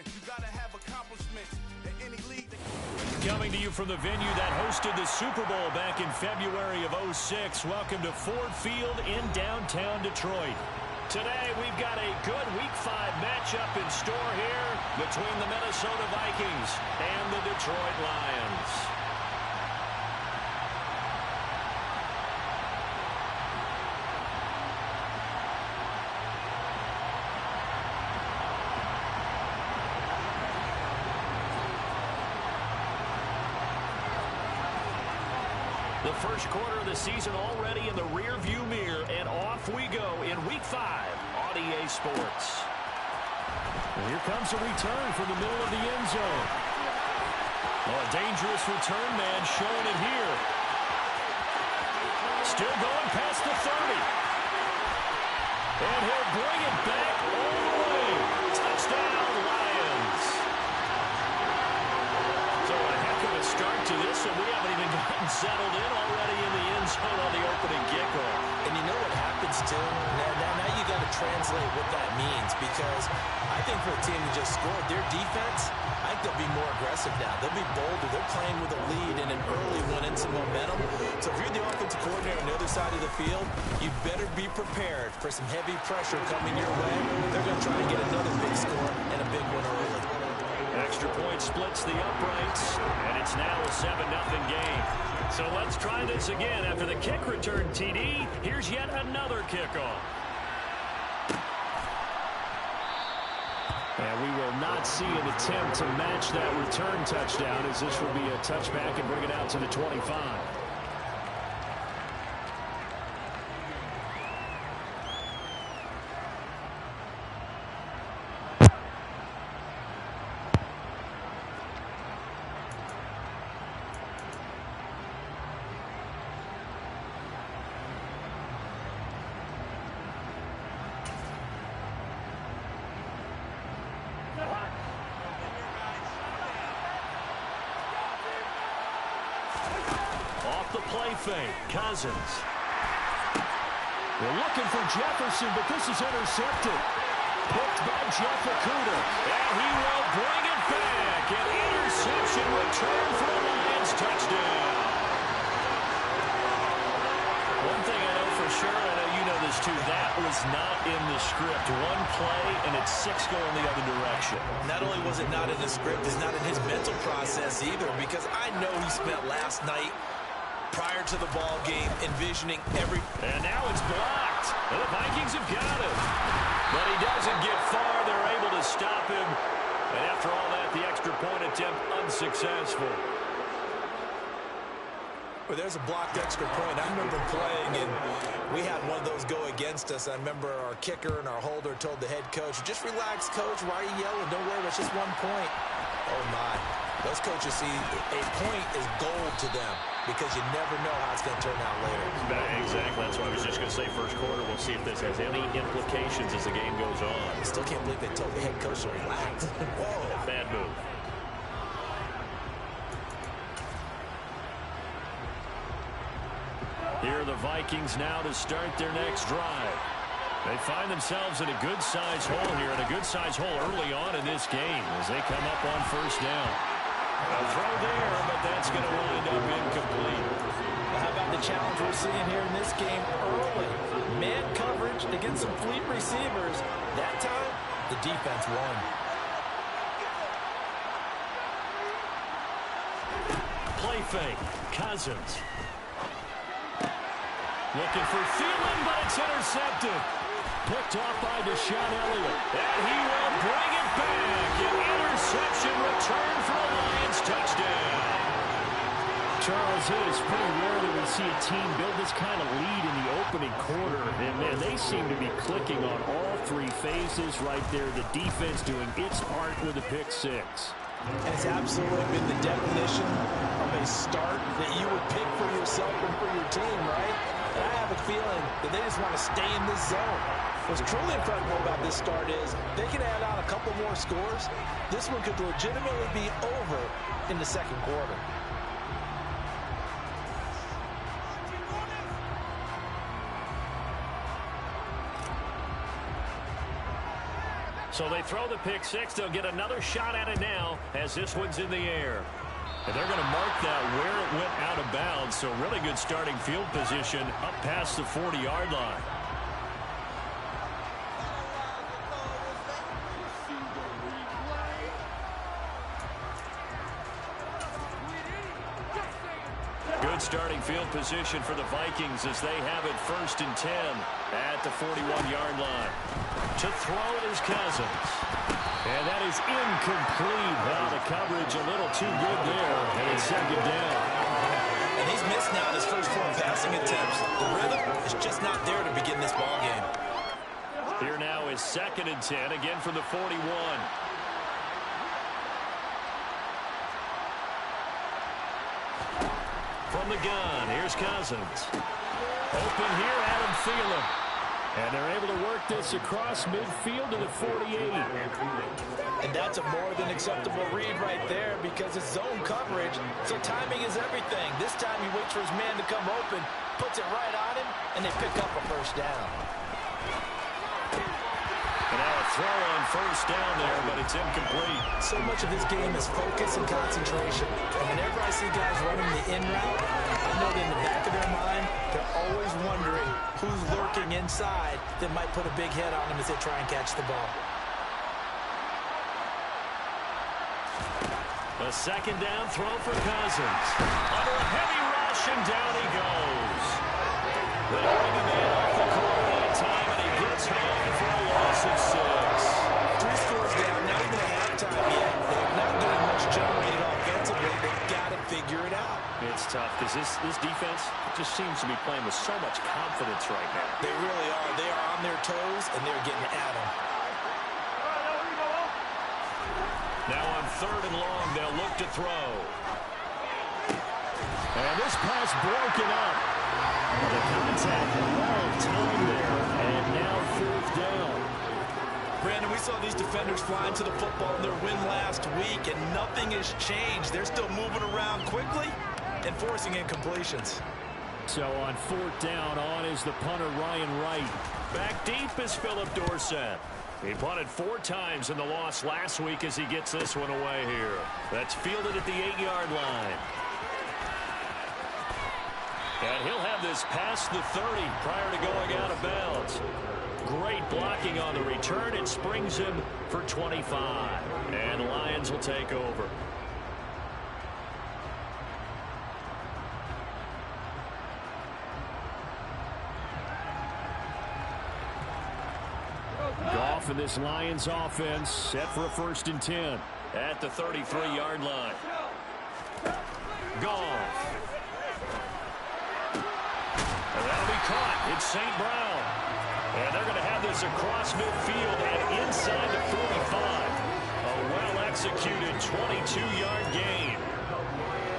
You gotta have accomplishments in any league. Coming to you from the venue that hosted the Super Bowl back in February of '06. Welcome to Ford Field in downtown Detroit. Today we've got a good Week 5 matchup in store here between the Minnesota Vikings and the Detroit Lions. The first quarter of the season already in the rear-view mirror, and off we go in Week 5 on EA Sports. And here comes a return from the middle of the end zone. Oh, a dangerous return man showing it here. Still going past the 30. And he'll bring it back all the way. Touchdown, Lions. So a heck of a start to this, and we haven't even gotten settled in already in the end zone on the opening kickoff. And you know what happens, too? Now you got to translate what that means, because I think for a team to just score their defense, I think they'll be more aggressive now. They'll be bolder. They're playing with a lead and an early one and some momentum. So if you're the offensive coordinator on the other side of the field, you better be prepared for some heavy pressure coming your way. They're going to try and get another big score and a big one early. Extra point splits the uprights, and it's now a 7-0 game. So let's try this again. After the kick return TD, here's yet another kickoff. And we will not see an attempt to match that return touchdown, as this will be a touchback and bring it out to the 25. Fake. Cousins. They're looking for Jefferson, but this is intercepted. Picked by Jeff Okudah. And he will bring it back. An interception return for the Lions touchdown. One thing I know for sure, I know you know this too, that was not in the script. One play, and it's 6 going the other direction. Not only was it not in the script, it's not in his mental process either, because I know he spent last night prior to the ball game, envisioning every... And now it's blocked. And the Vikings have got him. But he doesn't get far. They're able to stop him. And after all that, the extra point attempt unsuccessful. Well, there's a blocked extra point. I remember playing, and we had one of those go against us. I remember our kicker and our holder told the head coach, just relax, coach. Why are you yelling? Don't worry, it's just 1 point. Oh, my. Those coaches see a point is gold to them, because you never know how it's going to turn out later. Exactly. That's why I was just going to say first quarter. We'll see if this has any implications as the game goes on. I still can't believe they told the head coach to relax. Whoa. Bad move. Here are the Vikings now to start their next drive. They find themselves in a good-sized hole here, and a good-sized hole early on in this game as they come up on first down. A throw there, but that's going to wind up incomplete. Well, how about the challenge we're seeing here in this game early? Man coverage against some fleet receivers. That time, the defense won. Play fake. Cousins. Looking for Thielen, but it's intercepted. Picked off by Deshaun Elliott. And he will bring it back. An interception return for a Lions touchdown. Charles, it is pretty rare that we see a team build this kind of lead in the opening quarter. And, man, they seem to be clicking on all 3 phases right there. The defense doing its part with a pick 6. Has absolutely been the definition of a start that you would pick for yourself and for your team, right? And I have a feeling that they just want to stay in this zone. What's truly incredible about this start is they can add on a couple more scores. This one could legitimately be over in the second quarter. So they throw the pick six. They'll get another shot at it now as this one's in the air. And they're going to mark that where it went out of bounds. So really good starting field position up past the 40-yard line. Good starting field position for the Vikings as they have it 1st and 10 at the 41-yard line. To throw it is Cousins. And that is incomplete. Well, the coverage a little too good there, and it's 2nd down. And he's missed now his first 4 passing attempts. The rhythm is just not there to begin this ball game. Here now is 2nd and 10, again from the 41. From the gun, here's Cousins. Open here, Adam Thielen. And they're able to work this across midfield to the 48. And that's a more than acceptable read right there because it's zone coverage, so timing is everything. This time he waits for his man to come open, puts it right on him, and they pick up a 1st down. And now a throw on 1st down there, but it's incomplete. So much of this game is focus and concentration. And whenever I see guys running the in route, I know that in the back of their mind, they're always wondering who's lurking inside that might put a big hit on them as they try and catch the ball. A 2nd down throw for Cousins. Under a heavy rush, and down he goes. They bring him in off the corner that time, and he gets home for a loss of 6. 3 scores down, not even a halftime yet. They're not getting much generated offensively. They've got to figure it out. It's tough because this defense just seems to be playing with so much confidence right now. They really are. They are on their toes, and they're getting at them. Now on 3rd and long, they'll look to throw. And this pass broken up. The contact well timed there, and now 4th down. Brandon, we saw these defenders flying to the football in their win last week, and nothing has changed. They're still moving around quickly and forcing incompletions. So on 4th down, on is the punter Ryan Wright. Back deep is Philip Dorsett. He punted 4 times in the loss last week as he gets this one away here. That's fielded at the 8-yard line. And he'll have this past the 30 prior to going out of bounds. Great blocking on the return. It springs him for 25. And the Lions will take over. Goff and this Lions offense set for a 1st and 10 at the 33-yard line. Goff. And that'll be caught. It's St. Brown. And they're going to have this across midfield and inside the 45. A well-executed 22-yard gain.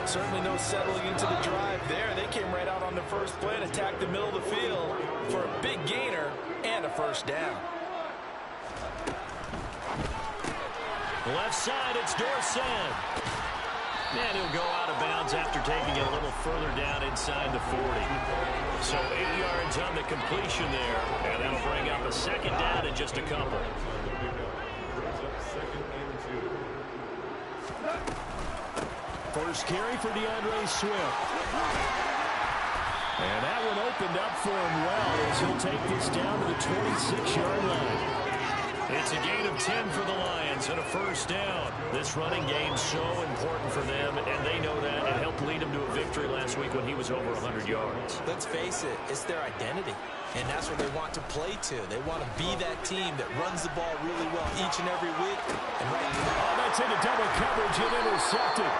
Certainly no settling into the drive there. They came right out on the first play and attacked the middle of the field for a big gainer and a 1st down. Left side, it's Dorsett. And he'll go out of bounds after taking it a little further down inside the 40. So 8 yards on the completion there. And that'll bring up a 2nd down in just a couple. First carry for DeAndre Swift. And that one opened up for him well as he'll take this down to the 26-yard line. It's a gain of 10 for the Lions and a 1st down. This running game's so important for them, and they know that. It helped lead them to a victory last week when he was over 100 yards. Let's face it, it's their identity, and that's what they want to play to. They want to be that team that runs the ball really well each and every week. And right now, that's into double coverage and intercepted.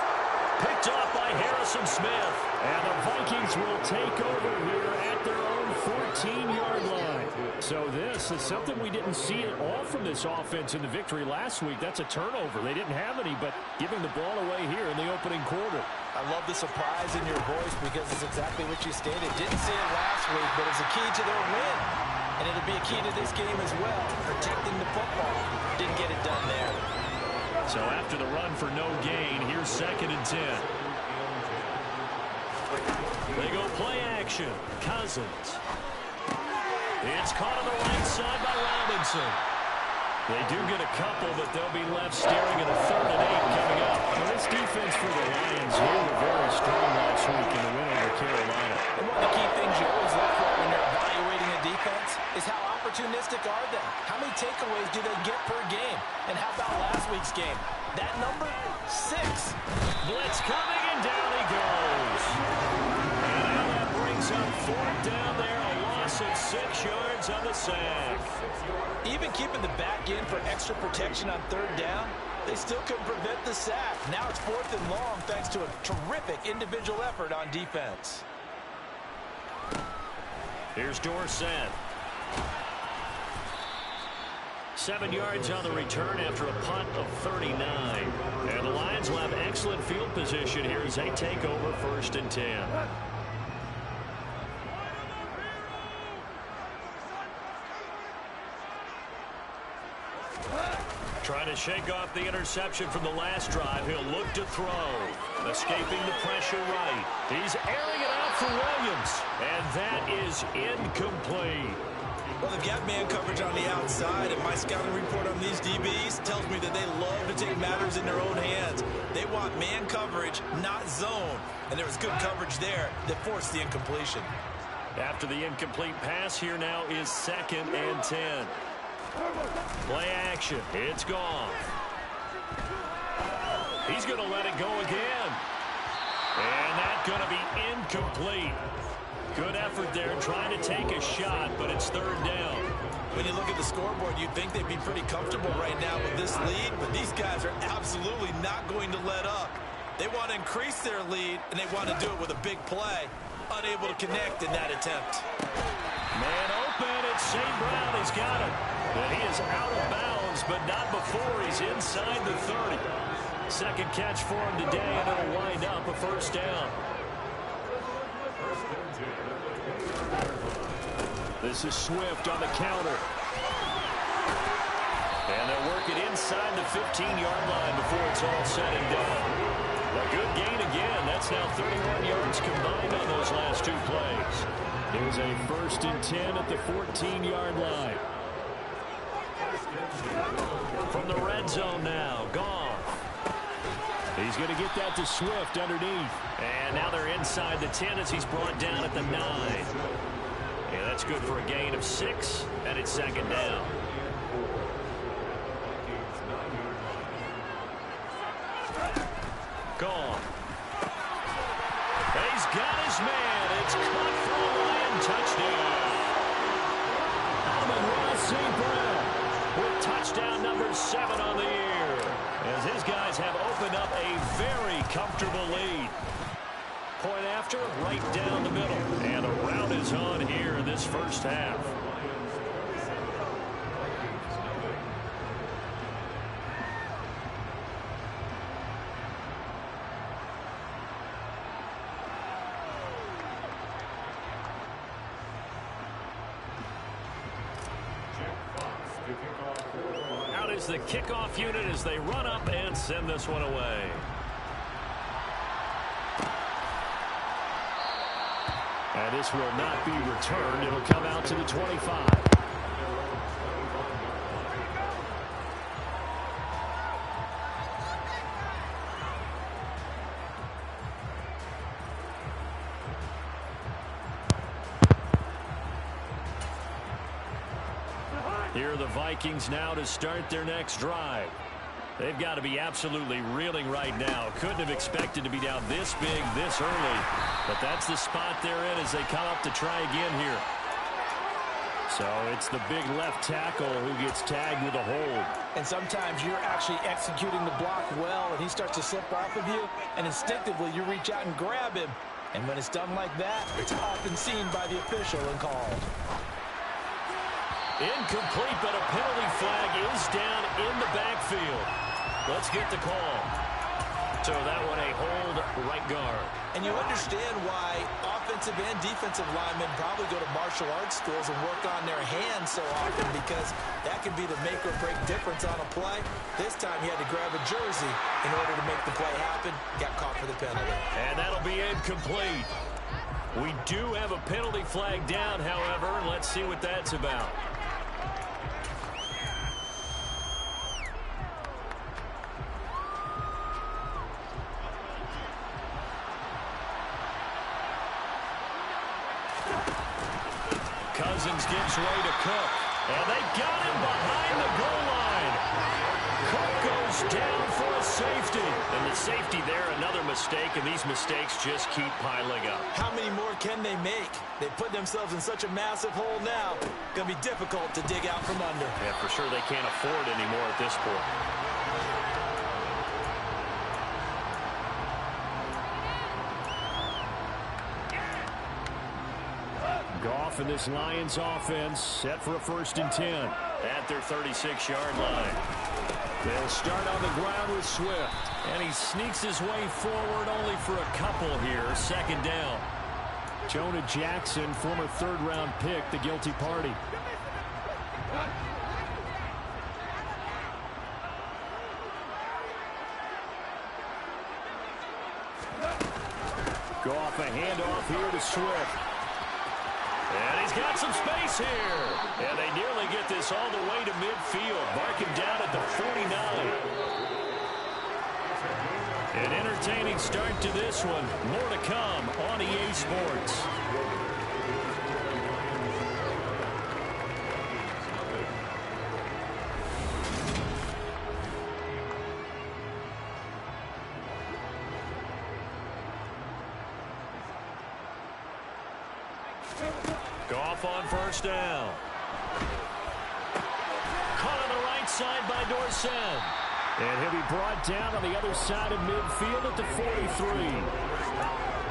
Picked off by Harrison Smith. And the Vikings will take over here at their own 14-yard line. So this is something we didn't see at all from this offense in the victory last week. That's a turnover. They didn't have any, but giving the ball away here in the opening quarter. I love the surprise in your voice because it's exactly what you stated. Didn't see it last week, but it's a key to their win. And it'll be a key to this game as well, protecting the football. Didn't get it done there. So after the run for no gain, here's 2nd and 10. They go play action. Cousins. It's caught on the right side by Robinson. They do get a couple, but they'll be left staring at a 3rd and 8 coming up. Well, this defense for the Lions, they were very strong last week in the win over Carolina. And one of the key things you always look for when you're evaluating a defense is how opportunistic are they? How many takeaways do they get per game? And how about last week's game? That number, 6. Blitz coming, and down he goes. And now that brings up 4th down there, a loss of 6 yards on the sack. Even keeping the back in for extra protection on 3rd down, they still couldn't prevent the sack. Now it's 4th and long thanks to a terrific individual effort on defense. Here's Dorsett. 7 yards on the return after a punt of 39. And the Lions will have excellent field position here as they take over 1st and 10. Trying to shake off the interception from the last drive. He'll look to throw. Escaping the pressure right. He's airing it out for Williams. And that is incomplete. Well, they've got man coverage on the outside, and my scouting report on these DBs tells me that they love to take matters in their own hands. They want man coverage, not zone. And there was good coverage there that forced the incompletion. After the incomplete pass, here now is 2nd and 10. Play action. It's gone. He's going to let it go again. And that's going to be incomplete. Good effort there trying to take a shot, but it's 3rd down. When you look at the scoreboard, you'd think they'd be pretty comfortable right now with this lead, but these guys are absolutely not going to let up. They want to increase their lead, and they want to do it with a big play. Unable to connect in that attempt. Man open, it's St. Brown. He's got it. And he is out of bounds, but not before he's inside the 30. 2nd catch for him today, and it'll wind up a 1st down. This is Swift on the counter. And they'll work it inside the 15-yard line before it's all said and done. A good gain again. That's now 31 yards combined on those last 2 plays. Here's a 1st and 10 at the 14-yard line. From the red zone now, Goff. He's going to get that to Swift underneath. And now they're inside the 10 as he's brought down at the 9. Yeah, that's good for a gain of 6, and it's 2nd down. Gone. He's got his man. It's caught for a Lion touchdown. Amon-Ra St. Brown with touchdown number 7 on the year, as his guys have opened up a very comfortable lead. Point after, right down the middle. And a rout is on here in this 1st half. Out is the kickoff unit as they run up and send this one away. And this will not be returned. It'll come out to the 25. Here are the Vikings now to start their next drive. They've got to be absolutely reeling right now. Couldn't have expected to be down this big, this early. But that's the spot they're in as they come up to try again here. So it's the big left tackle who gets tagged with a hold. And sometimes you're actually executing the block well, and he starts to slip off of you, and instinctively you reach out and grab him. And when it's done like that, it's often seen by the official and called. Incomplete, but a penalty flag is down in the backfield. Let's get the call. So that one a hold right guard. And you understand why offensive and defensive linemen probably go to martial arts schools and work on their hands so often, because that can be the make or break difference on a play. This time he had to grab a jersey in order to make the play happen. Got caught for the penalty. And that'll be incomplete. We do have a penalty flag down, however, and let's see what that's about. Cousins gets ready to cook. And they got him behind the goal line. Cook goes down for a safety. And the safety there, another mistake, and these mistakes just keep piling up. How many more can they make? They put themselves in such a massive hole now. Going to be difficult to dig out from under. Yeah, for sure they can't afford anymore at this point. Goff and this Lions offense set for a 1st and 10 at their 36-yard line. They'll start on the ground with Swift, and he sneaks his way forward only for a couple here. 2nd down. Jonah Jackson, former 3rd-round pick, the guilty party. Goff, a handoff here to Swift. And he's got some space here. And they nearly get this all the way to midfield. Mark him down at the 49. An entertaining start to this one. More to come on EA Sports. Goff on 1st down. Caught on the right side by Dorsett. And he'll be brought down on the other side of midfield at the 43.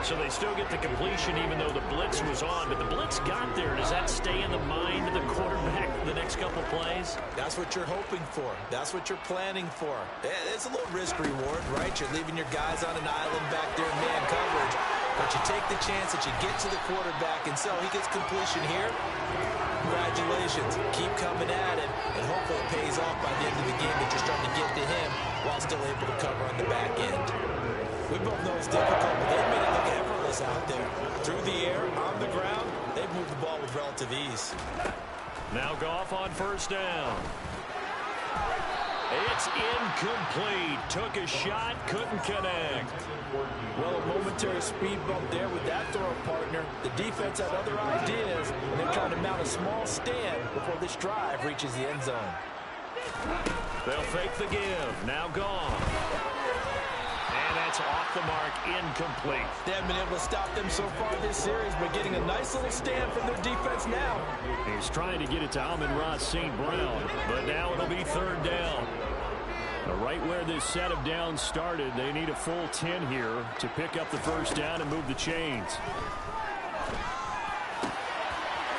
So they still get the completion even though the blitz was on. But the blitz got there. Does that stay in the mind of the quarterback the next couple plays? That's what you're hoping for. That's what you're planning for. It's a little risk reward, right? You're leaving your guys on an island back there in man coverage. But you take the chance that you get to the quarterback, and so he gets completion here. Congratulations. Keep coming at it, and hopefully it pays off by the end of the game that you're starting to get to him while still able to cover on the back end. We both know it's difficult, but they've made it look effortless out there. Through the air, on the ground, they've moved the ball with relative ease. Now Goff on 1st down. It's incomplete. Took a shot, couldn't connect. Well, a momentary speed bump there with that throw partner. The defense had other ideas, and they're trying to mount a small stand before this drive reaches the end zone. They'll fake the give. Now gone. And that's off the mark, incomplete. They haven't been able to stop them so far this series, but getting a nice little stand from their defense now. He's trying to get it to Amon-Ra St. Brown, but now it'll be 3rd down. Right where this set of downs started, they need a full 10 here to pick up the 1st down and move the chains.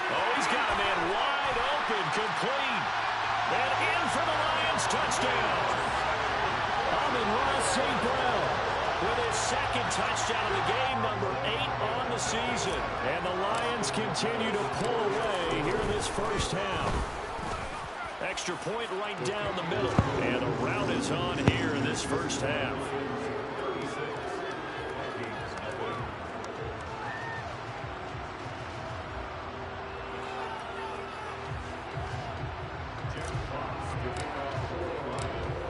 Oh, he's got a man wide open, complete. And in for the Lions, touchdown. Amon-Ra St. Brown with his 2nd touchdown of the game, number 8 on the season. And the Lions continue to pull away here in this 1st half. Extra point right down the middle. And the rout is on here in this 1st half.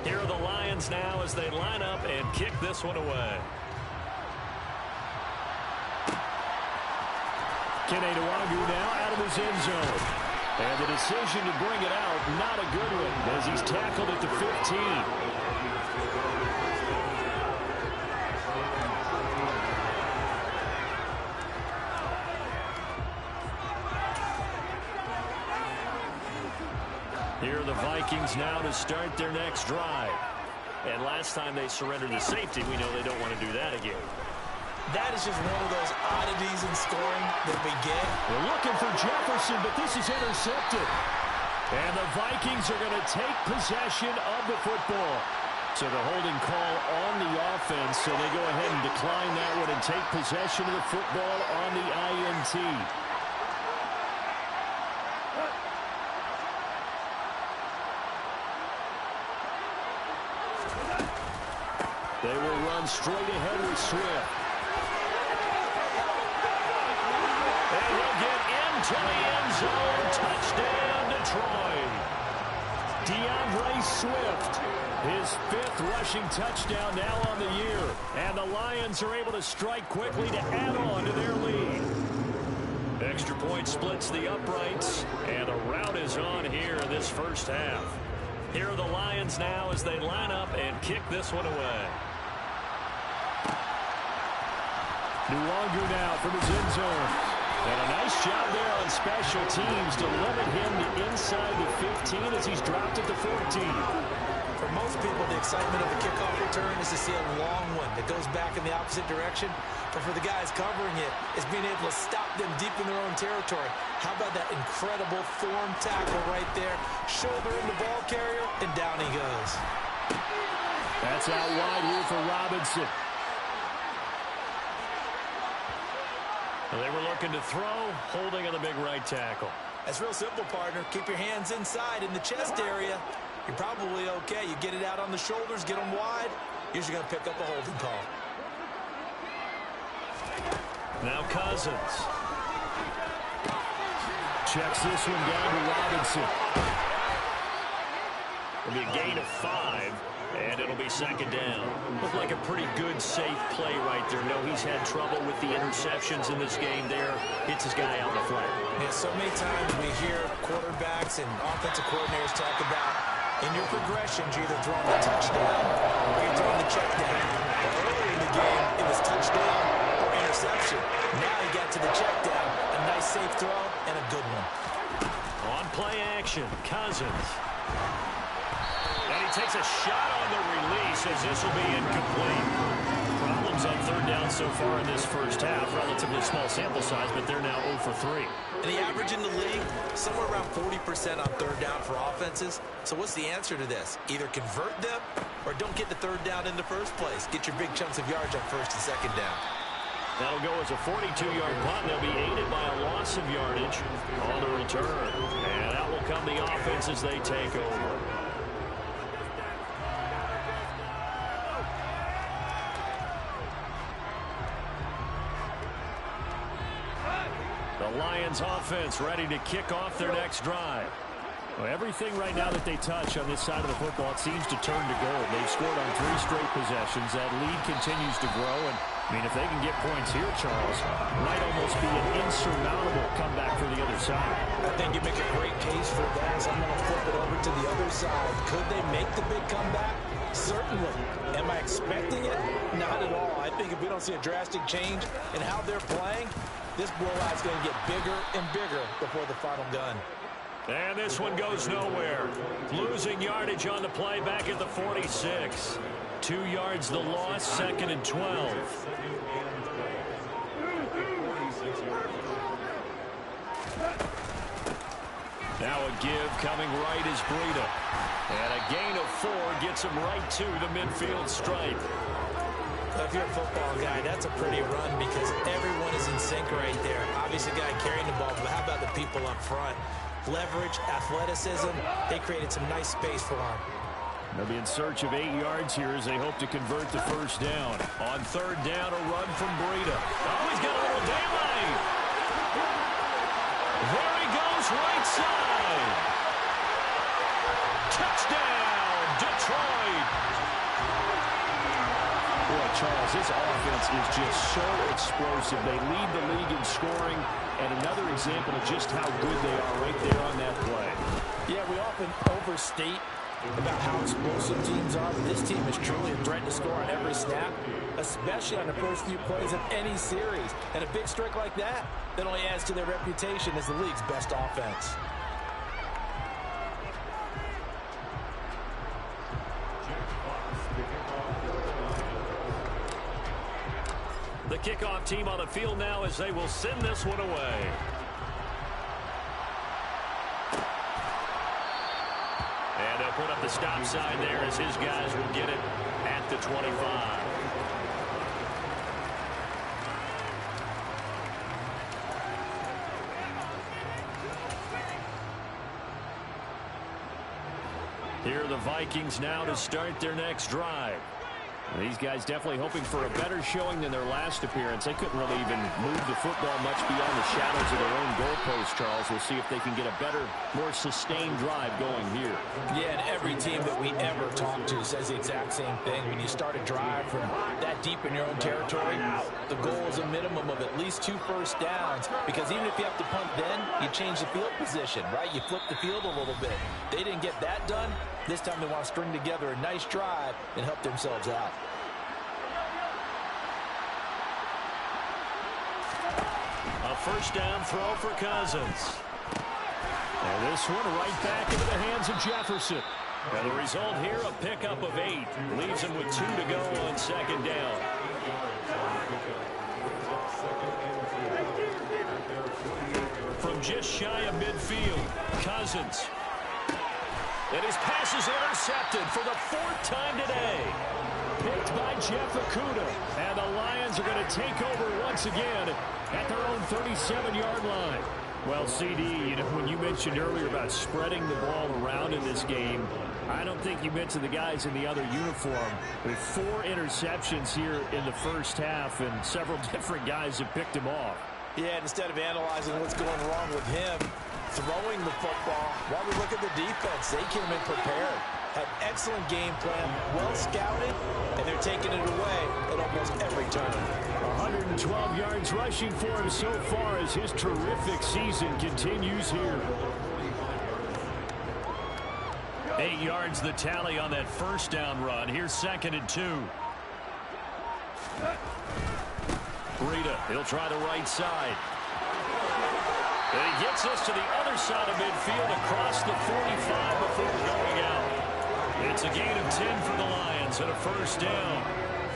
Here are the Lions now as they line up and kick this one away. Kene Nwangwu now out of his end zone. And the decision to bring it out, not a good one, as he's tackled at the 15. Here are the Vikings now to start their next drive. And last time they surrendered the safety, we know they don't want to do that again. That is just one of those oddities in scoring that we get. They're looking for Jefferson, but this is intercepted. And the Vikings are going to take possession of the football. So the holding call on the offense, so they go ahead and decline that one and take possession of the football on the INT. They will run straight ahead with Swift. And he'll get into the end zone. Touchdown, Detroit. DeAndre Swift, his 5th rushing touchdown now on the year. And the Lions are able to strike quickly to add on to their lead. Extra point splits the uprights, and a rout is on here in this first half. Here are the Lions now as they line up and kick this one away. Nwangu now from his end zone. And a nice job there on special teams to limit him to inside the 15 as he's dropped at the 14. For most people, the excitement of a kickoff return is to see a long one that goes back in the opposite direction. But for the guys covering it, it's being able to stop them deep in their own territory. How about that incredible form tackle right there? Shoulder in the ball carrier, and down he goes. That's out wide here for Robinson. They were looking to throw, holding on the big right tackle. That's real simple, partner. Keep your hands inside in the chest area. You're probably okay. You get it out on the shoulders, get them wide. Usually going to pick up a holding call. Now Cousins. Checks this one down to Robinson. It'll be a gain of 5, and it'll be second down. Looked like a pretty good, safe play right there. No, he's had trouble with the interceptions in this game there. Hits his guy out in the flat. Yeah, so many times we hear quarterbacks and offensive coordinators talk about in your progressions, you're either throwing the touchdown or you're throwing the check down. But earlier in the game, it was touchdown or interception. Now he got to the check down. A nice safe throw and a good one. On play action, Cousins. And he takes a shot on the release as this will be incomplete. Problems on third down so far in this first half. Relatively small sample size, but they're now 0 for 3. And the average in the league, somewhere around 40% on third down for offenses. So what's the answer to this? Either convert them or don't get the third down in the first place. Get your big chunks of yards on first and second down. That'll go as a 42-yard punt, and they'll be aided by a loss of yardage on the return. And out will come the offense as they take over. The Lions offense ready to kick off their next drive. Well, everything right now that they touch on this side of the football, it seems to turn to gold. They've scored on 3 straight possessions. That lead continues to grow. And, I mean, if they can get points here, Charles, might almost be an insurmountable comeback for the other side. I think you make a great case for that. So I'm going to flip it over to the other side. Could they make the big comeback? Certainly. Am I expecting it? Not at all. I think if we don't see a drastic change in how they're playing, this blowout's going to get bigger and bigger before the final gun. And this one goes nowhere. Losing yardage on the play back at the 46. 2 yards the loss, 2nd and 12. Now a give coming right is Breida. And a gain of 4 gets him right to the midfield stripe. If you're a football guy, that's a pretty run because everyone is in sync right there. Obviously, the guy carrying the ball, but how about the people up front? Leverage, athleticism, they created some nice space for him. They'll be in search of 8 yards here as they hope to convert the first down. On third down, a run from Breida. Oh, he's got a little daylight. There he goes, right side. Touchdown, Detroit. Boy, Charles, this offense is just so explosive. They lead the league in scoring, and another example of just how good they are right there on that play. Yeah, we often overstate about how explosive teams are, but this team is truly a threat to score on every snap, especially on the first few plays of any series. And a big streak like that only adds to their reputation as the league's best offense. The kickoff team on the field now as they will send this one away. And they'll put up the stop sign there as his guys will get it at the 25. Here are the Vikings now to start their next drive. These guys definitely hoping for a better showing than their last appearance. They couldn't really even move the football much beyond the shadows of their own goalpost, Charles. We'll see if they can get a better, more sustained drive going here. Yeah, and every team that we ever talk to says the exact same thing. When you start a drive from that deep in your own territory, the goal is a minimum of at least 2 first downs, because even if you have to punt then, you change the field position, right? You flip the field a little bit. They didn't get that done. This time they want to string together a nice drive and help themselves out. A first down throw for Cousins. And this one right back into the hands of Jefferson. And the result here, a pickup of 8. Leaves him with 2 to go on second down. From just shy of midfield, Cousins. And his pass is intercepted for the 4th time today. Picked by Jeff Okudah. And the Lions are going to take over once again at their own 37-yard line. Well, CD, when you mentioned earlier about spreading the ball around in this game, I don't think you mentioned the guys in the other uniform. With 4 interceptions here in the first half, and several different guys have picked him off. Yeah, and instead of analyzing what's going wrong with him, throwing the football, while we look at the defense, they came in prepared. Had excellent game plan, well scouted, and they're taking it away at almost every turn. 112 yards rushing for him so far as his terrific season continues here. 8 yards the tally on that first down run. Here's 2nd and 2. Breida, he'll try the right side. And he gets us to the other side of midfield across the 45 before going out. It's a gain of 10 for the Lions and a first down.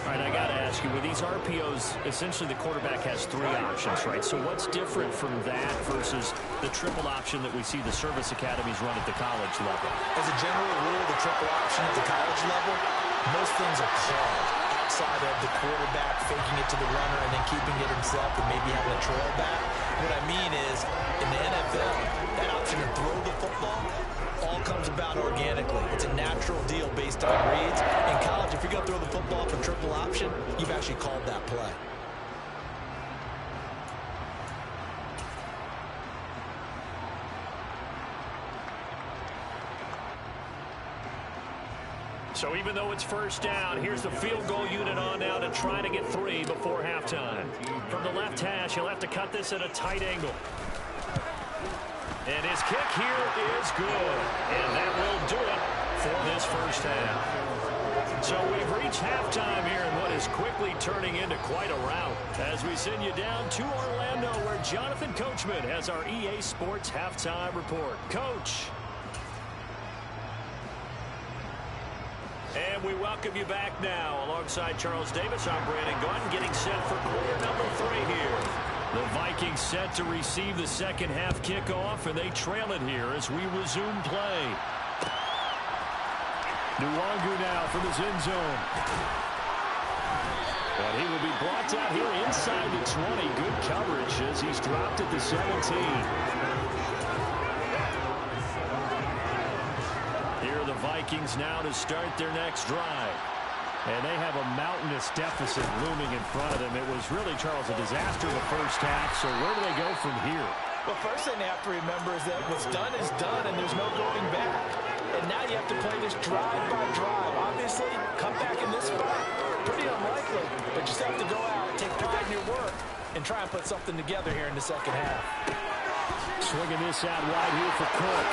All right, I got to ask you, with these RPOs, essentially the quarterback has 3 options, right? So what's different from that versus the triple option that we see the service academies run at the college level? As a general rule, the triple option at the college level, most things are called outside of the quarterback faking it to the runner and then keeping it himself and maybe having a trail back. What I mean is, in the NFL, that option to throw the football all comes about organically. It's a natural deal based on reads. In college, if you're going to throw the football for triple option, you've actually called that play. So even though it's first down, here's the field goal unit on now to try to get 3 before halftime. From the left hash, he'll have to cut this at a tight angle. And his kick here is good. And that will do it for this first half. So we've reached halftime here in what is quickly turning into quite a rout. As we send you down to Orlando, where Jonathan Coachman has our EA Sports halftime report. Coach. And we welcome you back now. Alongside Charles Davis, I'm Brandon Gunn, getting set for quarter number 3 here. The Vikings set to receive the second half kickoff, and they trail it here as we resume play. Nwangu now from his end zone. But he will be brought down here inside the 20. Good coverage as he's dropped at the 17. Here are the Vikings now to start their next drive. And they have a mountainous deficit looming in front of them. It was really, Charles, a disaster in the first half. So where do they go from here? Well, first thing they have to remember is that what's done is done, and there's no going back. And now you have to play this drive by drive. Obviously, come back in this spot, pretty unlikely. But you still have to go out, take pride in your work, and try and put something together here in the second half. Swinging this out wide here for Cook.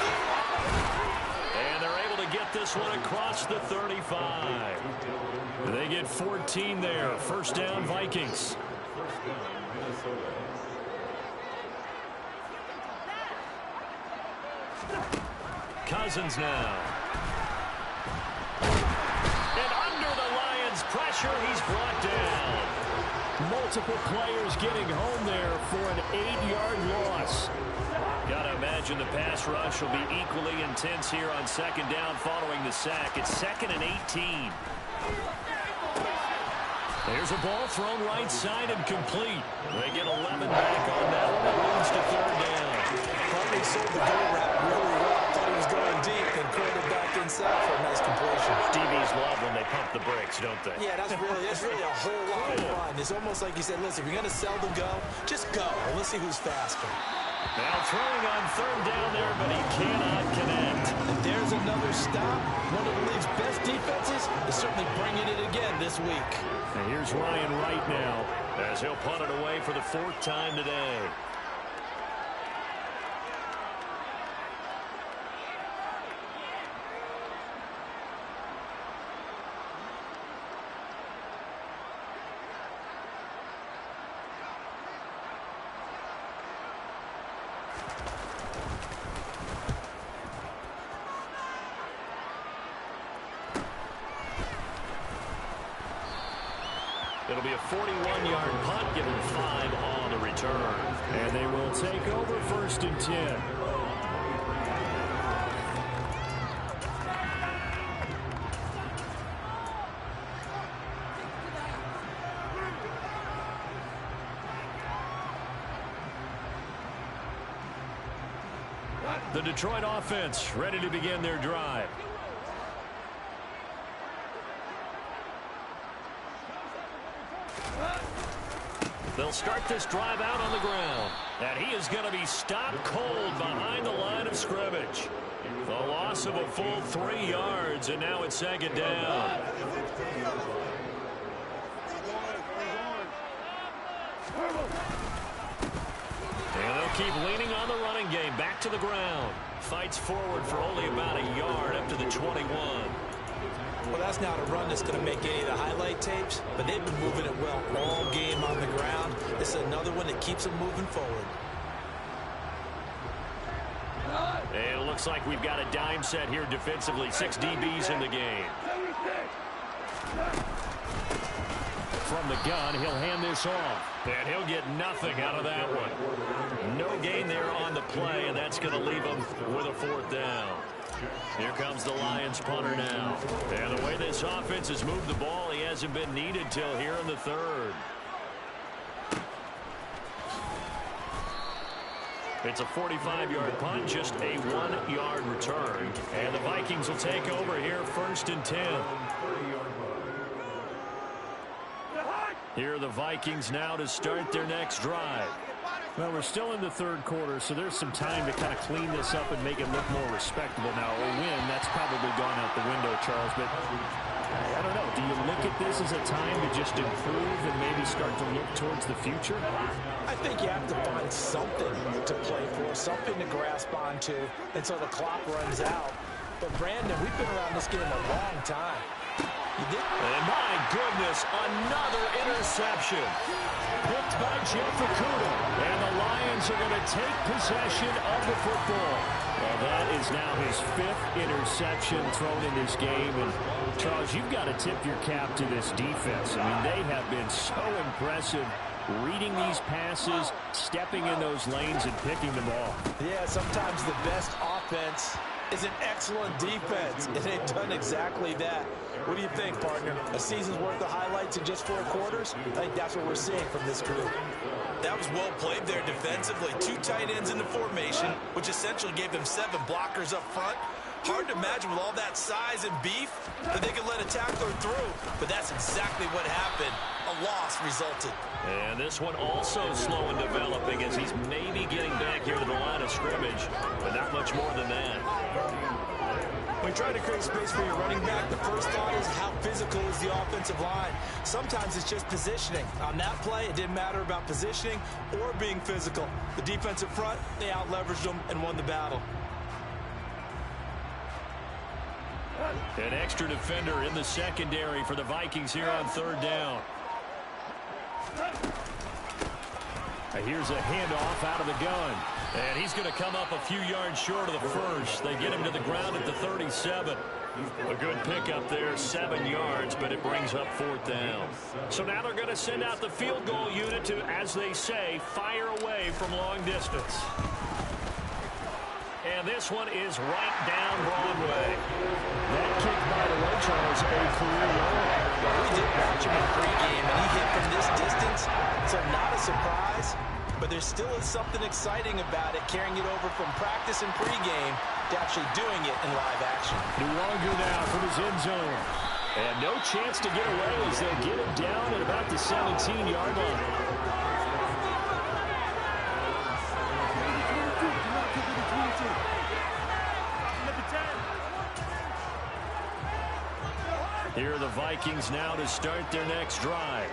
And they're able to get this one across the 35. They get 14 there. First down, Vikings. Cousins now. And under the Lions' pressure, he's brought down. Multiple players getting home there for an 8-yard loss. Gotta imagine the pass rush will be equally intense here on second down following the sack. It's 2nd and 18. There's a ball thrown right side and complete. They get 11 back on that one. It leads to 3rd down. Thought they sold the go route really well. Thought he was going deep and curled it back inside for a nice completion. DBs love when they pump the brakes, don't they? Yeah, that's really a whole lot of fun. It's almost like you said, listen, if you're going to sell the go, just go. And let's see who's faster. Now throwing on third down there, but he cannot connect. And there's another stop. One of the league's best defenses is certainly bringing it again this week. And here's Ryan Wright now, as he'll punt it away for the 4th time today. It'll be a 41-yard punt, given 5 on the return. And they will take over 1st and 10. The Detroit offense ready to begin their drive. They'll start this drive out on the ground. And he is going to be stopped cold behind the line of scrimmage. The loss of a full 3 yards, and now it's 2nd down. And they'll keep leaning on the running game. Back to the ground. Fights forward for only about a yard up to the 21. Well, that's not a run that's going to make any of the highlight tapes, but they've been moving it well all game on the ground. This is another one that keeps them moving forward. And it looks like we've got a dime set here defensively. 6 DBs in the game. From the gun, he'll hand this off. And he'll get nothing out of that one. No gain there on the play, and that's going to leave him with a 4th down. Here comes the Lions punter now. And the way this offense has moved the ball, he hasn't been needed till here in the 3rd. It's a 45-yard punt, just a 1-yard return. And the Vikings will take over here 1st and 10. Here are the Vikings now to start their next drive. Well, we're still in the 3rd quarter, so there's some time to kind of clean this up and make it look more respectable. Now, a win, that's probably gone out the window, Charles, but I don't know. Do you look at this as a time to just improve and maybe start to look towards the future? I think you have to find something to play for, something to grasp onto until the clock runs out. But, Brandon, we've been around this game a long time. And my goodness, another interception. Picked by Jeff Okudah. And the Lions are going to take possession of the football. Well, that is now his 5th interception thrown in this game. And, Charles, you've got to tip your cap to this defense. I mean, they have been so impressive reading these passes, stepping in those lanes, and picking them off. Yeah, sometimes the best offense is an excellent defense, and they've done exactly that. What do you think, partner? A season's worth of highlights in just 4 quarters? I think that's what we're seeing from this group. That was well played there defensively. 2 tight ends in the formation, which essentially gave them 7 blockers up front. Hard to imagine with all that size and beef that they could let a tackler through, but that's exactly what happened. A loss resulted. And this one also slow in developing as he's maybe getting back here to the line of scrimmage, but not much more than that. When you try to create space for your running back, the first thought is how physical is the offensive line. Sometimes it's just positioning. On that play, it didn't matter about positioning or being physical. The defensive front, they out-leveraged them and won the battle. An extra defender in the secondary for the Vikings here on 3rd down. Here's a handoff out of the gun. And he's going to come up a few yards short of the first. They get him to the ground at the 37. A good pickup there, 7 yards, but it brings up 4th down. So now they're going to send out the field goal unit to, as they say, fire away from long distance. And this one is right down Broadway. That kick, by the way, Charles, a career low. Well, we did watch him in pregame, and he hit from this distance, so not a surprise. But there still is something exciting about it, carrying it over from practice and pregame to actually doing it in live action. Luongo now from his end zone. And no chance to get away as they'll get him down at about the 17-yard line. Here are the Vikings now to start their next drive.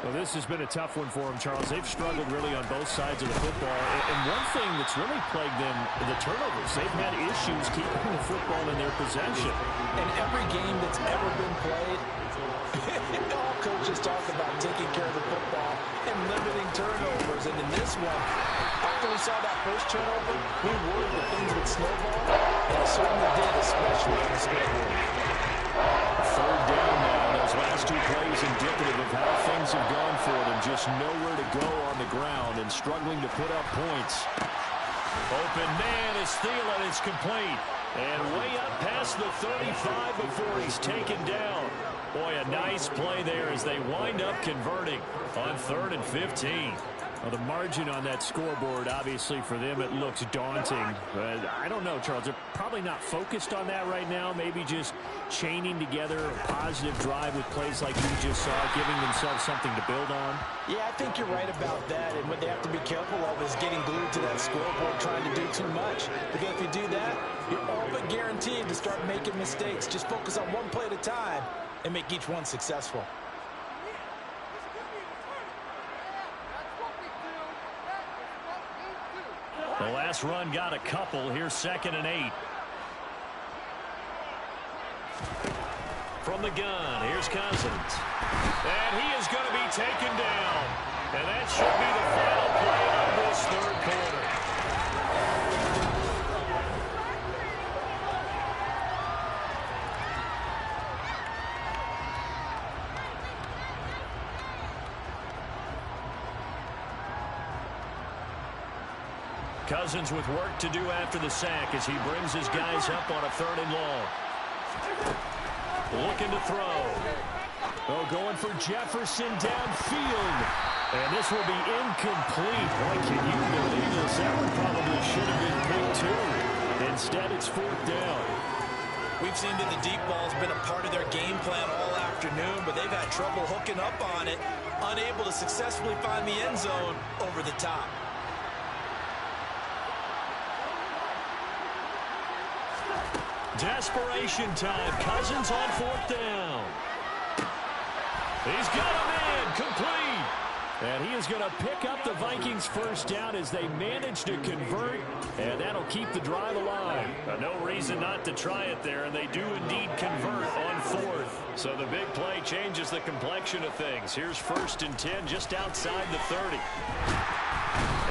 Well, this has been a tough one for them, Charles. They've struggled really on both sides of the football. And one thing that's really plagued them, the turnovers. They've had issues keeping the football in their possession. In every game that's ever been played, all coaches talk about taking care of the football and limiting turnovers. And in this one, after we saw that first turnover, we worried that things would snowball. And it certainly did, especially in the scoreboard. Third down now. Those last two plays indicative of how things have gone for them. Just nowhere to go on the ground and struggling to put up points. Open man is Thielen. It's complete. And way up past the 35 before he's taken down. Boy, a nice play there as they wind up converting on 3rd and 15. Well, the margin on that scoreboard, obviously, for them, it looks daunting. But I don't know, Charles. They're probably not focused on that right now. Maybe just chaining together a positive drive with plays like you just saw, giving themselves something to build on. Yeah, I think you're right about that. And what they have to be careful of is getting glued to that scoreboard, trying to do too much. Because if you do that, you're all but guaranteed to start making mistakes. Just focus on one play at a time and make each one successful. The last run got a couple. Here's 2nd and 8. From the gun, here's Cousins. And he is going to be taken down. And that should be the final play of this 3rd quarter. Cousins with work to do after the sack as he brings his guys up on a 3rd and long. Looking to throw. Oh, going for Jefferson downfield. And this will be incomplete. Boy, can you believe this? That one probably should have been picked too. Instead, it's 4th down. We've seen that the deep ball has been a part of their game plan all afternoon, but they've had trouble hooking up on it, unable to successfully find the end zone over the top. Desperation time. Cousins on 4th down. He's got a man complete. And he is going to pick up the Vikings' 1st down as they manage to convert. And that'll keep the drive alive. No reason not to try it there. And they do indeed convert on 4th. So the big play changes the complexion of things. Here's 1st and 10 just outside the 30.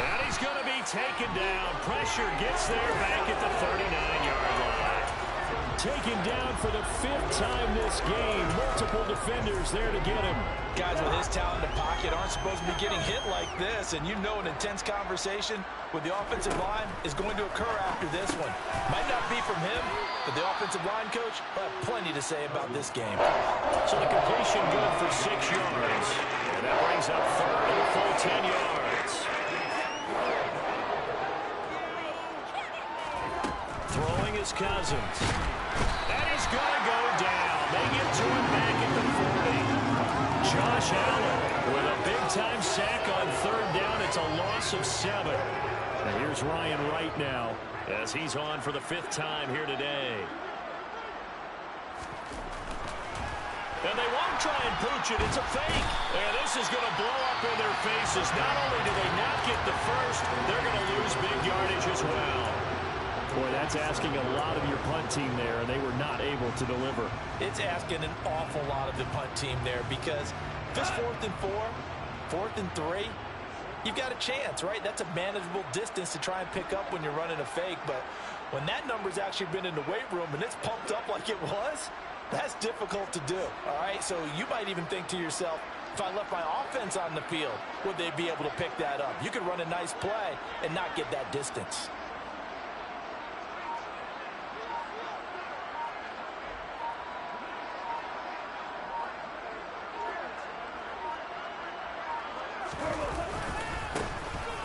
And he's going to be taken down. Pressure gets there back at the 39-yard line. Taken down for the 5th time this game. Multiple defenders there to get him. Guys with his talent in the pocket aren't supposed to be getting hit like this, and you know an intense conversation with the offensive line is going to occur after this one. Might not be from him, but the offensive line coach will have plenty to say about this game. So the completion good for 6 yards. And that brings up 3rd and a full 10 yards. Throwing is Cousins. And he's going to go down. They get to him back at the 40. Josh Allen with a big-time sack on 3rd down. It's a loss of 7. And here's Ryan Wright now as he's on for the 5th time here today. And they won't try and pooch it. It's a fake. And this is going to blow up in their faces. Not only do they not get the 1st, they're going to lose big yardage as well. Boy, that's asking a lot of your punt team there, and they were not able to deliver. It's asking an awful lot of the punt team there because if it's 4th and 4, 4th and 3, you've got a chance, right? That's a manageable distance to try and pick up when you're running a fake. But when that number's actually been in the weight room and it's pumped up like it was, that's difficult to do, all right? So you might even think to yourself, if I left my offense on the field, would they be able to pick that up? You could run a nice play and not get that distance.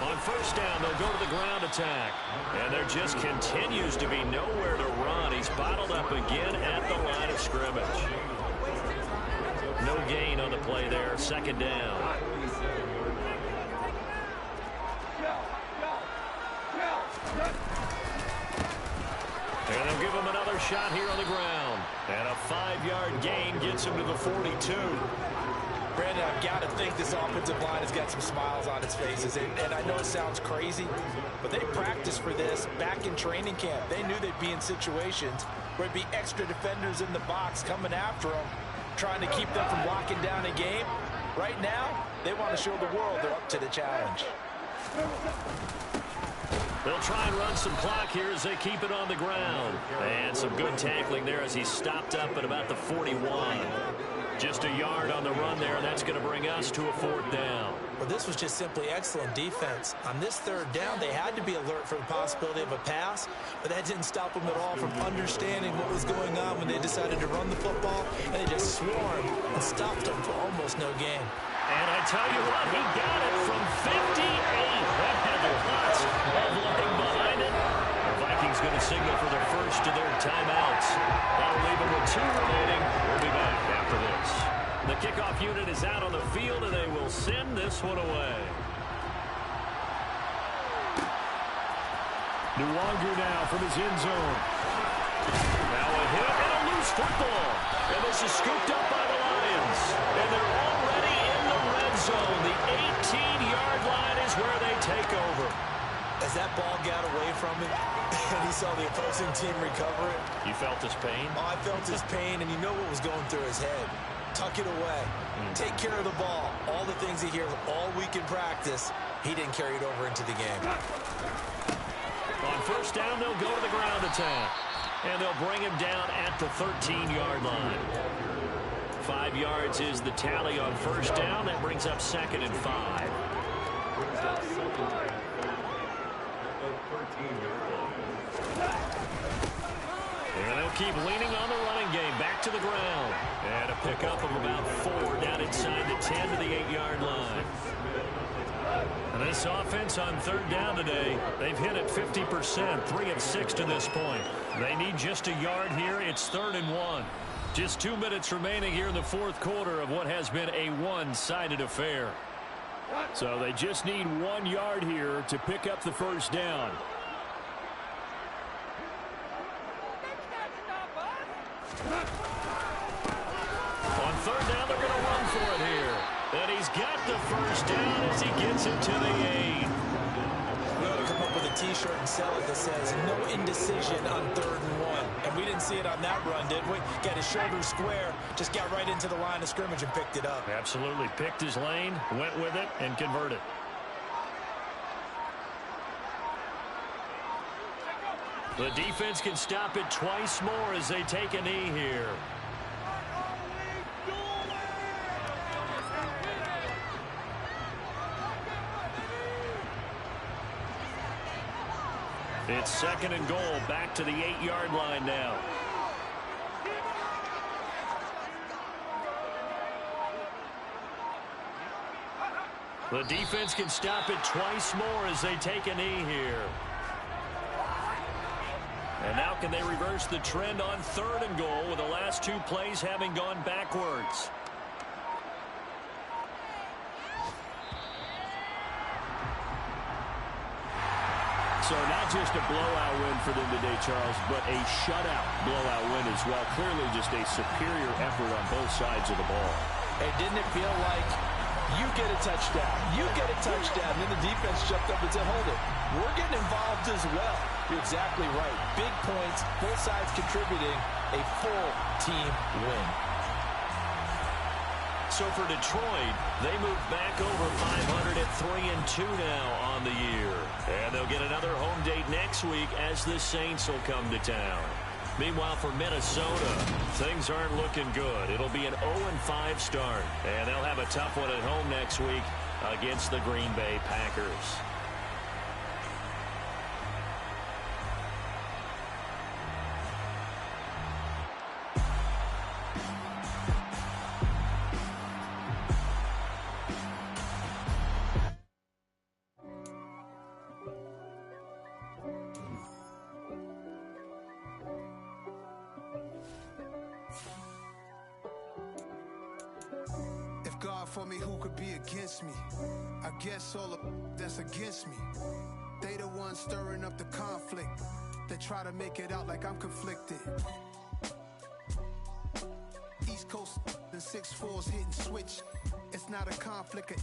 On first down, they'll go to the ground attack. And there just continues to be nowhere to run. He's bottled up again at the line of scrimmage. No gain on the play there. Second down. And they'll give him another shot here on the ground. And a 5-yard gain gets him to the 42. Brandon, I've got to think this offensive line has got some smiles on its faces. And I know it sounds crazy, but they practiced for this back in training camp. They knew they'd be in situations where it'd be extra defenders in the box coming after them, trying to keep them from locking down a game. Right now, they want to show the world they're up to the challenge. They'll try and run some clock here as they keep it on the ground. And some good tackling there as he stopped up at about the 41. Just a yard on the run there, and that's going to bring us to a 4th down. Well, this was just simply excellent defense. On this 3rd down, they had to be alert for the possibility of a pass, but that didn't stop them at all from understanding what was going on when they decided to run the football, and they just swarmed and stopped them for almost no gain. And I tell you what, he got it from 58. That had lots of leg behind it. The Vikings going to signal for their first of their timeouts. That'll leave them with 2 remaining. We'll be back after this. The kickoff unit is out on the field, and they will send this one away. Nwangu now from his end zone. Now a hit and a loose football. And this is scooped up by the Lions. And they're already in the red zone. The 18-yard line is where they take over. As that ball got away from him, and he saw the opposing team recover it. You felt his pain? Oh, I felt his pain, and you know what was going through his head. Tuck it away. Take care of the ball. All the things he hears all week in practice, he didn't carry it over into the game. On first down, they'll go to the ground attack. And they'll bring him down at the 13-yard line. 5 yards is the tally on first down. That brings up 2nd and 5. And they'll keep leaning on the running game. Back to the ground. And a pickup of about 4 down inside the 10 to the 8-yard line. And this offense on 3rd down today, they've hit it 50%, 3 of 6 to this point. They need just a yard here. It's 3rd and 1. Just 2 minutes remaining here in the 4th quarter of what has been a one-sided affair. So they just need 1 yard here to pick up the first down. On 3rd down, they're going to run for it here. And he's got the first down as he gets it to the 8. We ought to come up with a T-shirt and sell it that says, no indecision on 3rd and 1. And we didn't see it on that run, did we? Got his shoulders square, just got right into the line of scrimmage and picked it up. Absolutely. Picked his lane, went with it, and converted. The defense can stop it twice more as they take a knee here. It's 2nd and goal, back to the 8-yard line now. The defense can stop it twice more as they take a knee here. And now can they reverse the trend on 3rd and goal with the last 2 plays having gone backwards? So not just a blowout win for them today, Charles, but a shutout blowout win as well. Clearly just a superior effort on both sides of the ball. Hey, didn't it feel like you get a touchdown, you get a touchdown, and then the defense jumped up and said, hold it, we're getting involved as well. You're exactly right. Big points, both sides contributing, a full team win. So for Detroit, they move back over 500 at 3-2 now on the year. And they'll get another home date next week as the Saints will come to town. Meanwhile, for Minnesota, things aren't looking good. It'll be an 0-5 start. And they'll have a tough one at home next week against the Green Bay Packers. for me, who could be against me? I guess all of that's against me. They the ones stirring up the conflict. They try to make it out like I'm conflicted. East Coast and 6'4's hitting switch. It's not a conflict of